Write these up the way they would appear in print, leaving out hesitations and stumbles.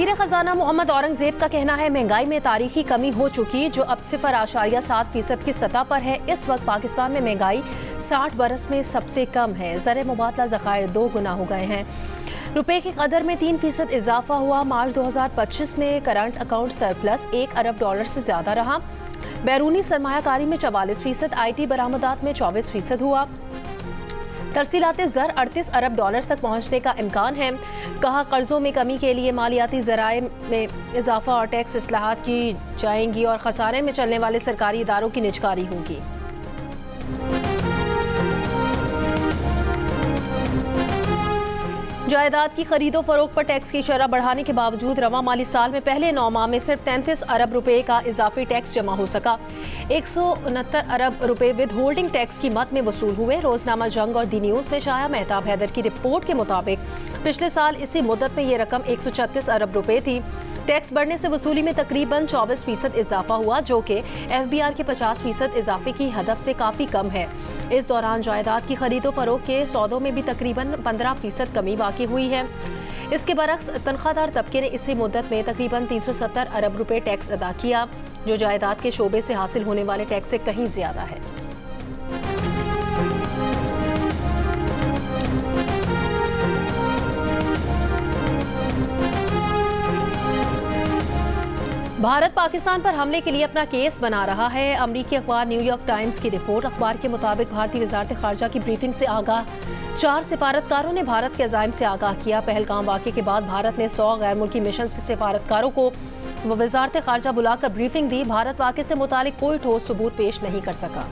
वजीर खजाना मोहम्मद औरंगजेब का कहना है महंगाई में तारीखी कमी हो चुकी, जो अब 0.7% की सतह पर है। इस वक्त पाकिस्तान में महंगाई 60 बरस में सबसे कम है। ज़र मुबादला ज़खायर 2 गुना हो गए हैं। रुपए की कदर में 3% इजाफा हुआ। मार्च 2025 में करंट अकाउंट सरप्लस $1 अरब से ज्यादा रहा। बैरूनी सरमायाकारी में 44%, IT बरामदात में 24% हुआ। तरसीलाते ज़र $38 अरब तक पहुंचने का इम्कान है। कहा, कर्जों में कमी के लिए मालियाती ज़राए में इजाफा और टैक्स इस्लाहात की जाएंगी और खसारे में चलने वाले सरकारी इदारों की निजकारी होगी। जायदाद की खरीदो फरोख्त पर टैक्स की शरह बढ़ाने के बावजूद रवां माली साल में पहले 9 माह में सिर्फ 33 अरब रुपए का इजाफी टैक्स जमा हो सका। 169 अरब रुपए विद होल्डिंग टैक्स की मद में वसूल हुए। रोजनामा जंग और दी न्यूज़ में शाया मेहताब हैदर की रिपोर्ट के मुताबिक पिछले साल इसी मुद्दत में ये रकम 136 अरब रुपए थी। टैक्स बढ़ने से वसूली में तकरीबन 24% इजाफा हुआ, जो कि FBR के 50% इजाफे की हदफ से काफ़ी कम है। इस दौरान जायदाद की खरीदो फरोख्त के सौदों में भी तकरीबन 15% कमी वाक़ई हुई है। इसके बरक्स तनख्वाहदार तबके ने इसी मुद्दत में तकरीबन 370 अरब रुपए टैक्स अदा किया, जो जायदाद के शोबे से हासिल होने वाले टैक्स से कहीं ज्यादा है। भारत पाकिस्तान पर हमले के लिए अपना केस बना रहा है। अमरीकी अखबार न्यूयॉर्क टाइम्स की रिपोर्ट। अखबार के मुताबिक भारतीय वजारत खारजा की ब्रीफिंग से आगाह 4 सिफारतकारों ने भारत के अज़ाइम से आगाह किया। पहलगाम वाक़े के बाद भारत ने 100 गैर मुल्की मिशन के सिफारतकारों को वजारत खारजा बुलाकर ब्रीफिंग दी। भारत वाक़े से मुतालिक कोई ठोस सबूत पेश नहीं कर सका।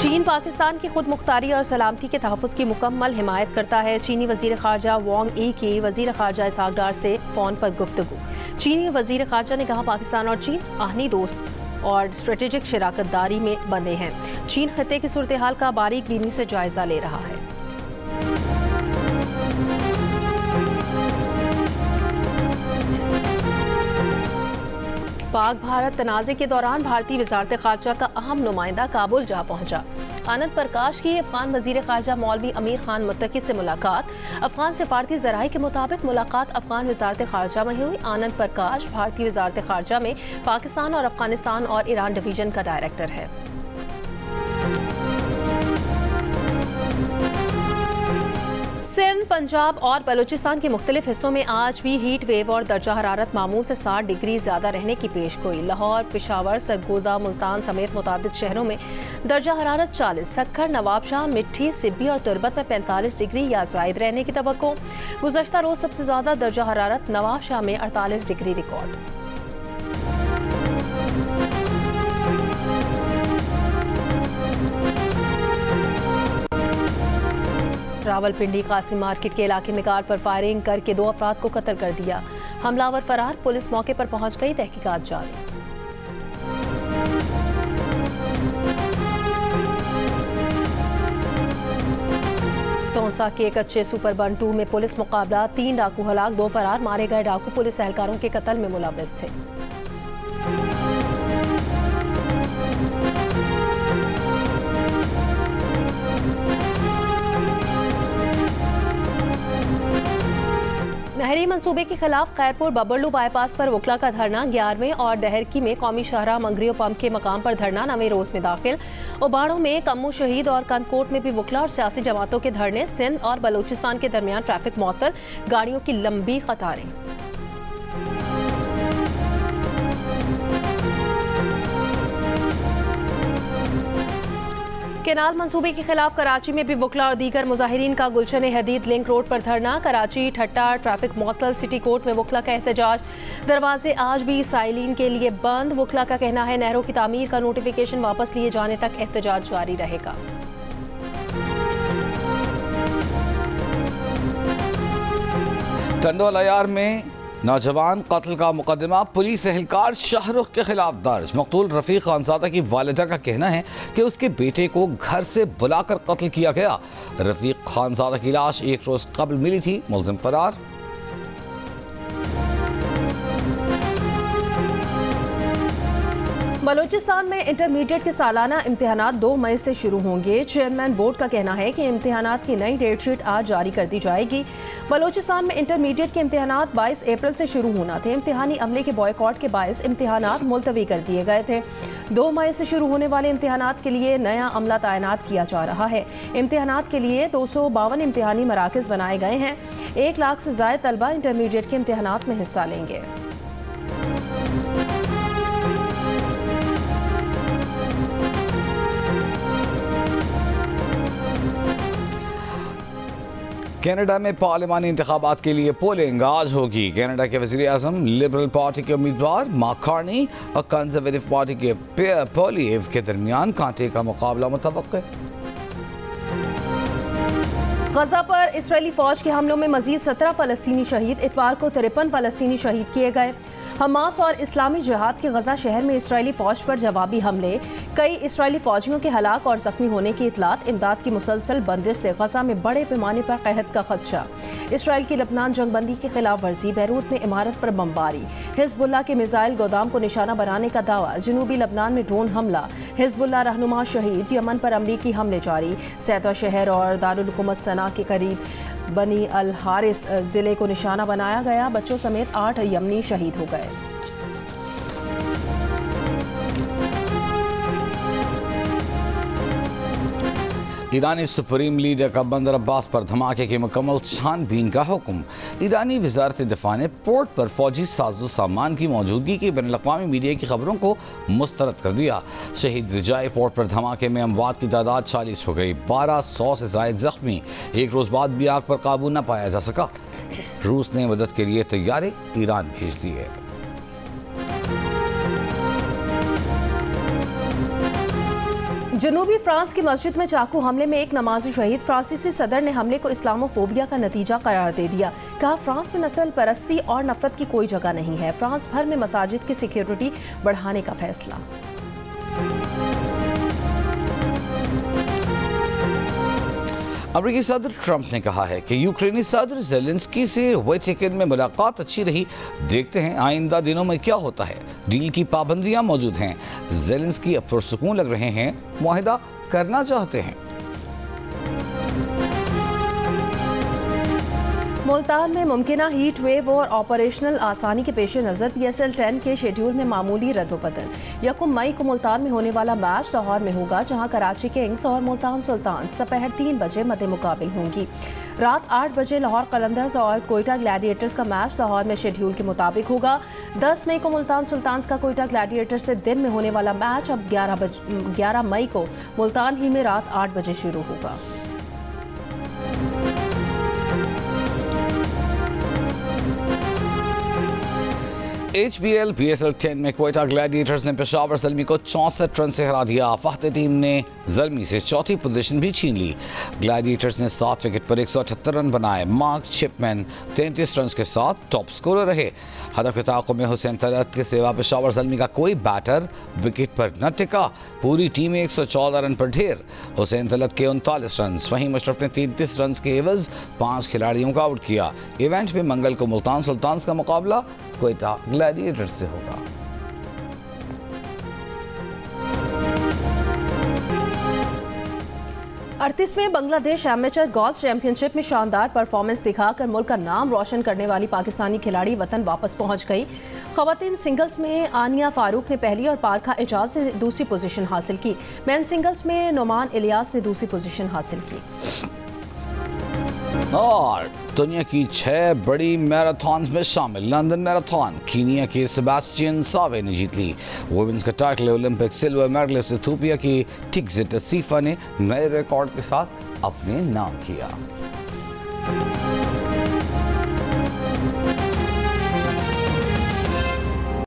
चीन पाकिस्तान की खुद मुख्तारी और सलामती के तहफ़्फ़ुज़ की मुकम्मल हिमायत करता है। चीनी वज़ीर ख़ारजा वांग यी की वज़ीर ख़ारजा इसहाक डार से फ़ोन पर गुफ्तगू। चीनी वज़ीर ख़ारजा ने कहा, पाकिस्तान और चीन आहनी दोस्त और स्ट्रेटेजिक शराकतदारी में बंधे हैं। चीन खत्ते की सूरत हाल का बारीक बीनी से जायज़ा ले रहा है। पाक भारत तनाज़े के दौरान भारतीय वजारत खारजा का अहम नुमाइंदा काबुल जा पहुंचा। आनंद प्रकाश की अफगान वजीर खारजा मौलवी अमीर खान मुत्तकी से मुलाकात। अफगान सिफारती ज़राए के मुताबिक मुलाकात अफगान वजारत खारजा में हुई। आनंद प्रकाश भारतीय वजारत खारजा में पाकिस्तान और अफगानिस्तान और ईरान डिवीजन का डायरेक्टर है। सिंध, पंजाब और बलूचिस्तान के मुख्तलिफ हिस्सों में आज भी हीट वेव और दर्जा हरारत मामूल से 60 डिग्री ज़्यादा रहने की पेशगोई। लाहौर, पेशावर, सरगोदा, मुल्तान समेत मुतादिद शहरों में दर्जा हरारत 40, सक्खर, नवाबशाह, मिट्टी, सिब्बी और तुरबत में 45 डिग्री या ज़ायद रहने की तवक्को। गुज़श्ता रोज़ सबसे ज़्यादा दर्जा हरारत नवाबशाह में 48 degree record. Rawalpindi Qasim market के इलाके में कार पर फायरिंग करके 2 अफराद को कत्ल कर दिया। हमलावर फरार, पुलिस मौके पर पहुंच गई, तहकीकात जारी। तोंसा के कच्चे सुपर बन 2 में पुलिस मुकाबला, 3 डाकू हलाक, 2 फरार। मारे गए डाकू पुलिस एहलकारों के कत्ल में मुलव्वस थे। नहरी मंसूबे के खिलाफ खैरपुर बबरलू बाईपास पर वकला का धरना। 11वें और डहरकी में कौमी शाहरा मंगरियो पंप के मकाम पर धरना 9वें रोज में दाखिल। उबाड़ों में कम्मू शहीद और कंदकोट में भी वकला और सियासी जमातों के धरने। सिंध और बलूचिस्तान के दरमियान ट्रैफिक मुअत्तल, गाड़ियों की लंबी कतारें। केनाल मंसूबे के खिलाफ कराची में भी वकला और दीगर मुजाहिरीन का गुलशन हदीद लिंक रोड पर धरना। कराची, ठट्टा ट्रैफिक मुअत्तल, सिटी कोर्ट में वकला का एहतजाज। दरवाजे आज भी साइलिन के लिए बंद। वकला का कहना है नहरों की तामीर का नोटिफिकेशन वापस लिए जाने तक एहतजाज जारी रहेगा। टंडोलायार में नौजवान कत्ल का मुकदमा पुलिस एहलकार शाहरुख के खिलाफ दर्ज। मकतूल रफीक खानजादा की वालिदा का कहना है कि उसके बेटे को घर से बुलाकर कत्ल किया गया। रफीक खानजादा की लाश 1 रोज कबल मिली थी, मुलजिम फरार। बलूचिस्तान में इंटरमीडिएट के सालाना इम्तिहानात 2 मई से शुरू होंगे। चेयरमैन बोर्ड का कहना है कि इम्तिहानात की नई डेट शीट आज जारी कर दी जाएगी। बलूचिस्तान में इंटरमीडिएट के इम्तिहानात 22 अप्रैल से शुरू होना थे। इम्तिहानी अमले के बॉयकॉट के बायस इम्तिहानात मुलतवी कर दिए गए थे। 2 मई से शुरू होने वाले इम्तिहानात के लिए नया अमला तैनात किया जा रहा है। इम्तिहानात के लिए 252 इम्तिहानी मराकज़ बनाए गए हैं। 1 लाख से ज़ायद तलबा इंटरमीडिएट के इम्तिहानात में हिस्सा लेंगे। कनाडा में पार्लिमानी इंतखाबात के लिए पोलिंग आज होगी। कनाडा के वज़ीर-ए-आज़म लिबरल पार्टी के उम्मीदवार मार्क कार्नी और कंजर्वेटिव पार्टी के पोलिएव के दरमियान कांटे का मुकाबला मुतवक्किल। गजा पर इस्राएली फौज के हमलों में मजीद 17 फ़लस्तीनी शहीद। इतवार को 53 फ़लस्तीनी शहीद किए गए। हमास और इस्लामी जिहाद के गजा शहर में इस्राएली फौज पर जवाबी हमले, कई इस्राएली फौजियों के हलाक और जख्मी होने की इतलात। इमदाद की मुसलसल बंदिश से गजा में बड़े पैमाने पर कहत का खदशा। इसराइल की लबनान जंगबंदी की खिलाफ वर्जी, बैरूत में इमारत पर बमबारी, हिजबुल्लाह के मिसाइल गोदाम को निशाना बनाने का दावा, जनूबी लबनान में ड्रोन हमला, हिजबुल्लाह रहनुमा शहीद, यमन पर अमरीकी हमले जारी। सैदा शहर और दारुल हुकूमत सना के करीब बनी अल हारिस जिले को निशाना बनाया गया। बच्चों समेत 8 यमनी शहीद हो गए। ईरानी सुप्रीम लीडर का बंदर अब्बास पर धमाके की मुकम्मल छानबीन का हुक्म। ईरानी वजारत दिफा ने पोर्ट पर फौजी साजो सामान की मौजूदगी की बैनुल-अक़वामी मीडिया की खबरों को मुस्तरद कर दिया। शहीद रिजाई पोर्ट पर धमाके में अमवात की तादाद 40 हो गई। 1200 से ज़ायद जख्मी। एक रोज़ बाद भी आग पर काबू न पाया जा सका। रूस ने मदद के लिए तैयारे ईरान भेज दी है। जनूबी फ्रांस की मस्जिद में चाकू हमले में एक नमाजी शहीद। फ्रांसीसी सदर ने हमले को इस्लामोफोबिया का नतीजा करार दे दिया। कहा, फ्रांस में नस्ल परस्ती और नफरत की कोई जगह नहीं है। फ्रांस भर में मसाजिद की सिक्योरिटी बढ़ाने का फैसला। अमेरिकी सदर ट्रंप ने कहा है कि यूक्रेनी सदर ज़ेलेंस्की से वेटिकन में मुलाकात अच्छी रही। देखते हैं आइंदा दिनों में क्या होता है। डील की पाबंदियां मौजूद हैं। ज़ेलेंस्की अब पुरसुकून लग रहे हैं, मुआहिदा करना चाहते हैं। मुल्तान में मुमकिना हीट वेव और ऑपरेशनल आसानी के पेश नज़र PSL 10 के शेड्यूल में मामूली रद्द-ओ-बदल। 1 मई को मुल्तान में होने वाला मैच लाहौर में होगा, जहां कराची किंग्स और मुल्तान सुल्तान दोपहर 3 बजे मद्दे मुकाबिल होंगी। रात 8 बजे लाहौर कलंदर्स और कोयटा ग्लैडिएटर्स का मैच लाहौर में शेड्यूल के मुताबिक होगा। 10 मई को मुल्तान सुल्तान का कोयटा ग्लैडिएटर्स से दिन में होने वाला मैच अब 11 मई को मुल्तान ही में रात 8 बजे शुरू होगा। HBL PSL 10 में कोयटा ग्लैडिएटर्स ने पेशावर ज़ल्मी को 64 रन से हरा दिया। फाख्ते टीम ने ज़ल्मी से चौथी पोजीशन भी छीन ली। ग्लैडिएटर्स ने 7 विकेट पर 178 रन बनाए। मार्क चिपमैन 33 रन के साथ टॉप स्कोरर रहे। हदफ के ताक़ुब में हुसैन तलत के सिवा पेशावर ज़ल्मी का कोई बैटर विकेट पर न टिका। पूरी टीम 114 रन पर ढेर। हुसैन तलत के 39 रन, वहीं मुशरफ ने 33 रन के एवज 5 खिलाड़ियों को आउट किया। इवेंट में मंगल को मुल्तान सुल्तान का मुकाबला कोयटा ग्लैडिएटर्स से होगा। अड़तीसवें बांग्लादेश एमेचर गोल्फ चैंपियनशिप में शानदार परफॉर्मेंस दिखाकर मुल्क का नाम रोशन करने वाली पाकिस्तानी खिलाड़ी वतन वापस पहुंच गई। खवातीन सिंगल्स में आनिया फारूक ने पहली और पारखा एजाज ने दूसरी पोजीशन हासिल की। मेन सिंगल्स में नोमान इलियास ने दूसरी पोजीशन हासिल की। और दुनिया की 6 बड़ी मैराथन में शामिल लंदन मैराथन कीनिया के सेबास्टियन सावे ने जीत ली। वुमेन्स का title Olympic silver medalist Ethiopia की टिकजिट सीफा ने नए रिकॉर्ड के साथ अपने नाम किया।